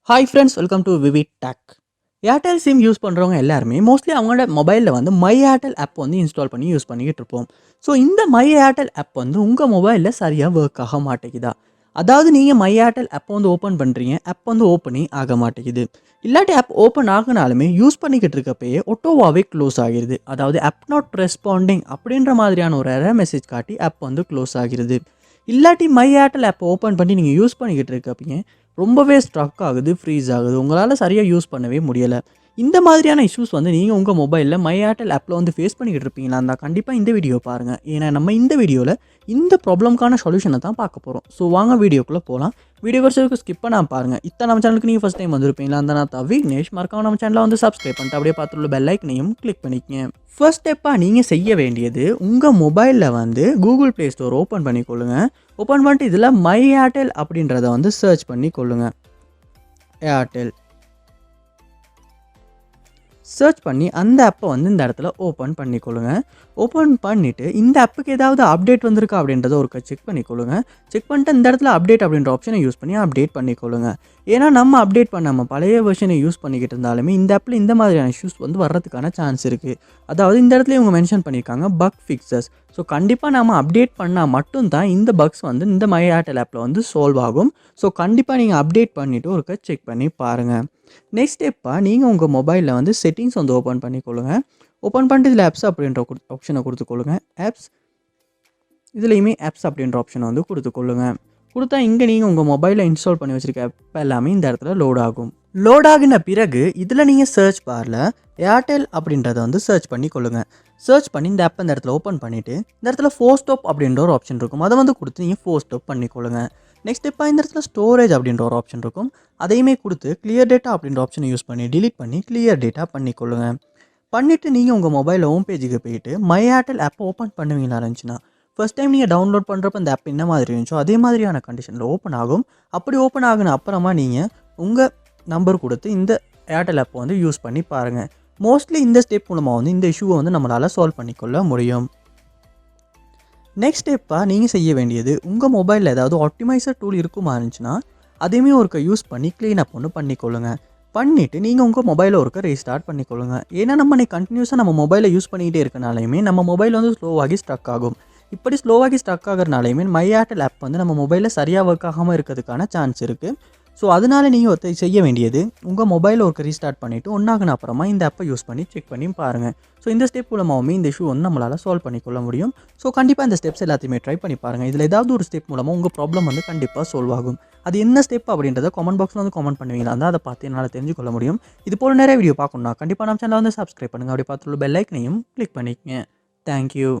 Hi friends, welcome to VividTech. Airtel sim use பண்ணுறவங்க எல்லாருமே mostly அவங்களோட மொபைலில் வந்து மை ஏர்டெல் ஆப் வந்து இன்ஸ்டால் பண்ணி யூஸ் பண்ணிக்கிட்டு இருப்போம். ஸோ இந்த மை ஏர்டெல் ஆப் வந்து உங்கள் மொபைலில் சரியாக ஒர்க் ஆக மாட்டேங்குதா? அதாவது நீங்கள் மை ஏர்டெல் ஆப் வந்து ஓப்பன் பண்ணுறீங்க, ஆப் வந்து ஓப்பனே ஆக மாட்டேங்குது. இல்லாட்டி ஆப் ஓப்பன் ஆகினாலுமே யூஸ் பண்ணிக்கிட்டு இருக்கப்பயே ஒட்டோவாகவே க்ளோஸ் ஆகிடுது. அதாவது ஆப் நாட் ரெஸ்பாண்டிங் அப்படின்ற மாதிரியான ஒரு எரர் மெசேஜ் காட்டி ஆப் வந்து க்ளோஸ் ஆகிடுது. இல்லாட்டி மை ஏர்டெல் ஆப் ஓப்பன் பண்ணி நீங்கள் யூஸ் பண்ணிக்கிட்டு இருக்கப்பீங்க ரொம்பவே ஸ்ட்ரக் ஆகுது, ஃப்ரீஸ் ஆகுது. உங்களால் சரியாக யூஸ் பண்ணவே முடியலை. இந்த மாதிரியான இஷ்யூஸ் வந்து நீங்கள் உங்கள் மொபைலில் மை ஏர்டெல் ஆப்பில் வந்து ஃபேஸ் பண்ணிக்கிட்டு இருப்பீங்களா இருந்தால் கண்டிப்பாக இந்த வீடியோ பாருங்கள். ஏன்னா நம்ம இந்த வீடியோவில் இந்த ப்ராப்ளம்க்கான சொல்யூஷனை தான் பார்க்க போகிறோம். ஸோ வாங்க வீடியோக்குள்ளே போகலாம். வீடியோ வரைக்கும் ஸ்கிப் பண்ணாமல் பாருங்கள். இத்தனை நம்ம சேனலுக்கு நீங்கள் ஃபஸ்ட் டைம் வந்திருப்பீங்களா அந்த நான் விக்னேஷ். மறக்காம நம்ம சேனலை வந்து சப்ஸ்கிரைப் பண்ணிட்டு அப்படியே பார்த்துள்ள பெல் ஐக்கனையும் கிளிக் பண்ணிக்கங்க. ஃபர்ஸ்ட் ஸ்டெப்பாக நீங்கள் செய்ய வேண்டியது உங்கள் மொபைலில் வந்து கூகுள் ப்ளே ஸ்டோர் ஓப்பன் பண்ணிக்கொள்ளுங்க. ஓப்பன் பண்ணிட்டு இதில் மை ஏர்டெல் அப்படின்றத வந்து சர்ச் பண்ணி கொள்ளுங்க. ஏர்டெல் சர்ச் பண்ணி அந்த ஆப்பை வந்து இந்த இடத்துல ஓப்பன் பண்ணிக்கொள்ளுங்க. ஓப்பன் பண்ணிவிட்டு இந்த ஆப்புக்கு ஏதாவது அப்டேட் வந்திருக்கா அப்படின்றத ஒரு செக் பண்ணிக்கொள்ளுங்க. செக் பண்ணிட்டு இந்த இடத்துல அப்டேட் அப்படின்ற ஆப்ஷனை யூஸ் பண்ணி அப்டேட் பண்ணிக்கொள்ளுங்க. ஏன்னா நம்ம அப்டேட் பண்ணாமல் பழைய வெர்ஷனை யூஸ் பண்ணிக்கிட்டு இருந்தாலுமே இந்த ஆப்பில் இந்த மாதிரியான இஷ்யூஸ் வந்து வர்றதுக்கான சான்ஸ் இருக்குது. அதாவது இந்த இடத்துல இவங்க மென்ஷன் பண்ணியிருக்காங்க பக் ஃபிக்ஸஸ். ஸோ கண்டிப்பாக நம்ம அப்டேட் பண்ணால் மட்டும்தான் இந்த பக்ஸ் வந்து இந்த மை ஏர்டெல் ஆப்பில் வந்து சால்வ் ஆகும். ஸோ கண்டிப்பாக நீங்கள் அப்டேட் பண்ணிவிட்டு ஒரு செக் பண்ணி பாருங்கள். நெக்ஸ்ட் ஸ்டெப்பாக நீங்கள் உங்கள் மொபைலில் வந்து செட்டிங்ஸ் வந்து ஓப்பன் பண்ணிக்கொள்ளுங்க. ஓப்பன் பண்ணிட்டு இதில் ஆப்ஸ் அப்படின்ற ஆப்ஷனை கொடுத்துக்கொள்ளுங்க. ஆப்ஸ் இதுலேயுமே ஆப்ஸ் அப்படின்ற ஆப்ஷனை வந்து கொடுத்துக்கொள்ளுங்க. கொடுத்தா இங்கே நீங்கள் உங்கள் மொபைலில் இன்ஸ்டால் பண்ணி வச்சுருக்க ஆப் எல்லாமே இந்த இடத்துல லோட் ஆகும். லோட் ஆகின பிறகு இதில் நீங்கள் சர்ச் பாரில் ஏர்டெல் அப்படின்றத வந்து சர்ச் பண்ணி கொள்ளுங்கள். சர்ச் பண்ணி இந்த ஆப்பை இந்த இடத்துல ஓப்பன் பண்ணிவிட்டு இந்த இடத்துல ஃபோர் ஸ்டாப் அப்படின்ற ஒரு ஆப்ஷன் இருக்கும். அதை வந்து கொடுத்து நீங்கள் ஃபோர் ஸ்டாப் பண்ணிக்கொள்ளுங்க. நெக்ஸ்ட் ஸ்டெப்பாக இந்த இடத்துல ஸ்டோரேஜ் அப்படின்ற ஒரு ஆப்ஷன் இருக்கும். அதையுமே கொடுத்து கிளியர் டேட்டா அப்படின்ற ஆப்ஷனை யூஸ் பண்ணி டிலீட் பண்ணி கிளியர் டேட்டா பண்ணிக்கொள்ளுங்க. பண்ணிவிட்டு நீங்கள் உங்கள் மொபைலில் ஹோம் பேஜுக்கு போயிட்டு மை ஏர்டெல் ஆப்பை ஓப்பன் பண்ணுவீங்களா இருந்துச்சுன்னா ஃபர்ஸ்ட் டைம் நீங்கள் டவுன்லோட் பண்ணுறப்ப இந்த ஆப் என்ன மாதிரி இருந்துச்சோ அதே மாதிரியான கண்டிஷனில் ஓப்பன் ஆகும். அப்படி ஓப்பன் ஆகின அப்புறமா நீங்கள் உங்கள் நம்பர் கொடுத்து இந்த ஏர்டெல் ஆப்பை வந்து யூஸ் பண்ணி பாருங்கள். மோஸ்ட்லி இந்த ஸ்டெப் மூலமாக வந்து இந்த இஷ்யூவை வந்து நம்மளால் சால்வ் பண்ணிக்கொள்ள முடியும். நெக்ஸ்ட் ஸ்டெப்பாக நீங்கள் செய்ய வேண்டியது உங்கள் மொபைலில் ஏதாவது ஆப்டிமைசர் டூல் இருக்குமா இருந்துச்சுன்னா அதையுமே ஒருக்க யூஸ் பண்ணி க்ளீன் அப் ஒன்று பண்ணிக்கொள்ளுங்க. பண்ணிவிட்டு நீங்கள் உங்கள் மொபைலை ஒருக்க ரீஸ்டார்ட் பண்ணிக்கொள்ளுங்க. ஏன்னா நம்ம கண்டினியூஸாக நம்ம மொபைலை யூஸ் பண்ணிக்கிட்டே இருக்கனாலையுமே நம்ம மொபைல் வந்து ஸ்லோவாகி ஸ்ட்ரக் ஆகும். இப்படி ஸ்லோவாகி ஸ்ட்ரக் ஆகிறனாலையுமே மை ஏர்டெல் ஆப் வந்து நம்ம மொபைலில் சரியாக ஒர்க் ஆகாமல் இருக்கிறதுக்கான சான்ஸ் இருக்குது. ஸோ அதனால் நீங்கள் செய்ய வேண்டியது உங்கள் மொபைலை ஒர்க்கு ரீஸ்டார்ட் பண்ணிவிட்டு ஒன்றாகின அப்புறமா இந்த ஆப்பை யூஸ் பண்ணி செக் பண்ணி பாருங்கள். ஸோ இந்த ஸ்டெப் மூலமாகவுமே இந்த இஷ்யூ வந்து நம்மளால் சால்வ் பண்ணிக்கொள்ள முடியும். ஸோ கண்டிப்பாக இந்த ஸ்டெப்ஸ் எல்லாத்தையுமே ட்ரை பண்ணி பாருங்கள். இதில் ஏதாவது ஒரு ஸ்டெப் மூலமாக உங்கள் ப்ராப்ளம் வந்து கண்டிப்பாக சால்வ் ஆகும். அது என்ன ஸ்டெப் அப்படின்றத கமெண்ட் பாக்ஸில் வந்து கமெண்ட் பண்ணுவீங்களா இருந்தால் அதை பார்த்து என்னால் தெரிஞ்சுக்கொள்ள முடியும். இது போல் நிறைய வீடியோ பார்க்கணும்னா கண்டிப்பாக நம்ம சேனலை வந்து சப்ஸ்கிரைப் பண்ணுங்கள். அப்படி பார்த்துள்ள பெல் ஐக்கனையும் கிளிக் பண்ணிக்கங்க. தேங்க்யூ.